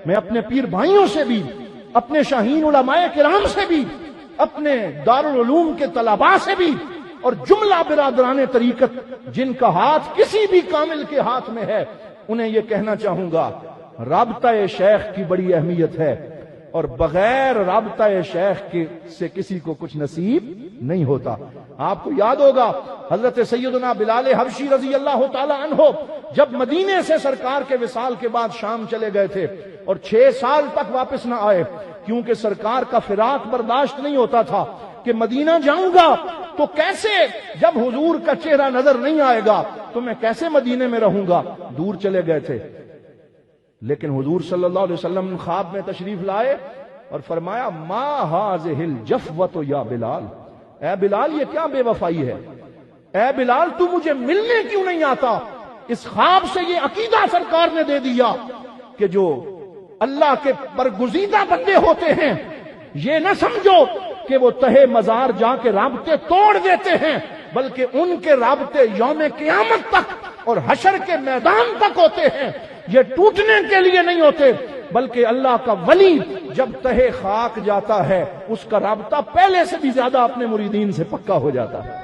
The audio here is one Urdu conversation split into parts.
میں اپنے پیر بھائیوں سے بھی، اپنے شاہین علماء کرام سے بھی، اپنے دارالعلوم کے طلباء سے بھی، اور جملہ برادران طریقت جن کا ہاتھ کسی بھی کامل کے ہاتھ میں ہے، انہیں یہ کہنا چاہوں گا، رابطہ شیخ کی بڑی اہمیت ہے، اور بغیر رابطہ شیخ سے کسی کو کچھ نصیب نہیں ہوتا۔ آپ کو یاد ہوگا حضرت سیدنا بلال حبشی رضی اللہ تعالی عنہ جب مدینے سے سرکار کے وصال کے بعد شام چلے گئے تھے اور 6 سال تک واپس نہ آئے، کیونکہ سرکار کا فراق برداشت نہیں ہوتا تھا کہ مدینہ جاؤں گا تو کیسے، جب حضور کا چہرہ نظر نہیں آئے گا تو میں کیسے مدینے میں رہوں گا، دور چلے گئے تھے۔ لیکن حضور صلی اللہ علیہ وسلم خواب میں تشریف لائے اور فرمایا ما ہذہ الجفوۃ یا بلال، اے بلال یہ کیا بے وفائی ہے، اے بلال تو مجھے ملنے کیوں نہیں آتا۔ اس خواب سے یہ عقیدہ سرکار نے دے دیا کہ جو اللہ کے برگزیدہ بندے ہوتے ہیں یہ نہ سمجھو کہ وہ تہے مزار جا کے رابطے توڑ دیتے ہیں، بلکہ ان کے رابطے یوم قیامت تک اور حشر کے میدان تک ہوتے ہیں، یہ ٹوٹنے کے لیے نہیں ہوتے، بلکہ اللہ کا ولی جب تہے خاک جاتا ہے اس کا رابطہ پہلے سے بھی زیادہ اپنے مریدین سے پکا ہو جاتا ہے۔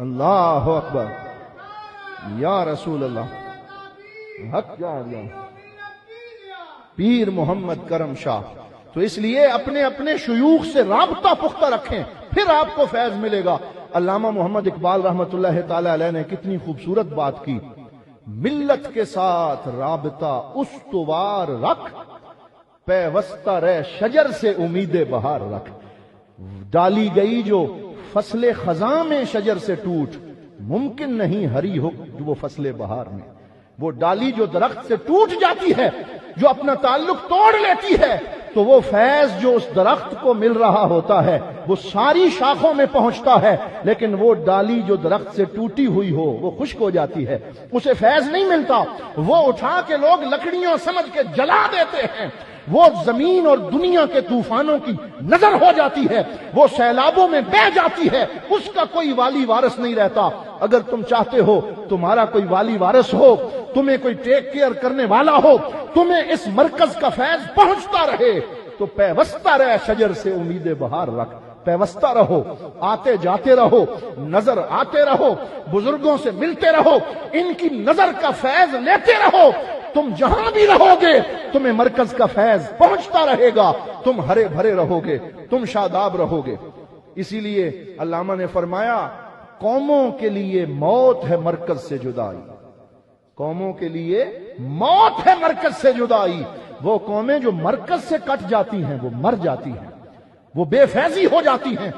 اللہ اکبر، یا رسول اللہ، حق یا اللہ، پیر محمد کرم شاہ۔ تو اس لیے اپنے اپنے شیوخ سے رابطہ پختہ رکھیں، پھر آپ کو فیض ملے گا۔ علامہ محمد اقبال رحمۃ اللہ تعالی علیہ نے کتنی خوبصورت بات کی، ملت کے ساتھ رابطہ استوار رکھ، پیوستہ رہ شجر سے امید بہار رکھ۔ ڈالی گئی جو فصل خزاں میں شجر سے ٹوٹ، ممکن نہیں ہری ہو وہ فصل بہار میں۔ وہ ڈالی جو درخت سے ٹوٹ جاتی ہے، جو اپنا تعلق توڑ لیتی ہے، تو وہ فیض جو اس درخت کو مل رہا ہوتا ہے وہ ساری شاخوں میں پہنچتا ہے، لیکن وہ ڈالی جو درخت سے ٹوٹی ہوئی ہو وہ خشک ہو جاتی ہے، اسے فیض نہیں ملتا۔ وہ اٹھا کے لوگ لکڑیوں سمجھ کے جلا دیتے ہیں، وہ زمین اور دنیا کے طوفانوں کی نظر ہو جاتی ہے، وہ سیلابوں میں بہہ جاتی ہے، اس کا کوئی والی وارث نہیں رہتا۔ اگر تم چاہتے ہو تمہارا کوئی والی وارث ہو، تمہیں کوئی ٹیک کیئر کرنے والا ہو، تمہیں اس مرکز کا فیض پہنچتا رہے، تو پیوستہ رہ شجر سے امید بہار رکھ، پیوستہ رہو، آتے جاتے رہو، نظر آتے رہو، بزرگوں سے ملتے رہو، ان کی نظر کا فیض لیتے رہو۔ تم جہاں بھی رہو گے تمہیں مرکز کا فیض پہنچتا رہے گا، تم ہرے بھرے رہو گے، تم شاداب رہو گے۔ اسی لیے علامہ نے فرمایا قوموں کے لیے موت ہے مرکز سے جدائی، قوموں کے لیے موت ہے مرکز سے جدائی۔ وہ قومیں جو مرکز سے کٹ جاتی ہیں وہ مر جاتی ہیں، وہ بے فیضی ہو جاتی ہیں،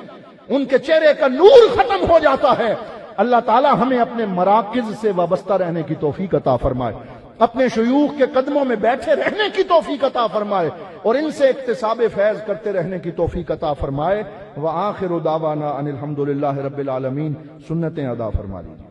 ان کے چہرے کا نور ختم ہو جاتا ہے۔ اللہ تعالی ہمیں اپنے مراکز سے وابستہ رہنے کی توفیق عطا فرمائے، اپنے شیوخ کے قدموں میں بیٹھے رہنے کی توفیق عطا فرمائے، اور ان سے اکتساب فیض کرتے رہنے کی توفیق عطا فرمائے۔ وآخر دعوانا ان الحمدللہ رب العالمین، سنتیں ادا فرما لیجیے۔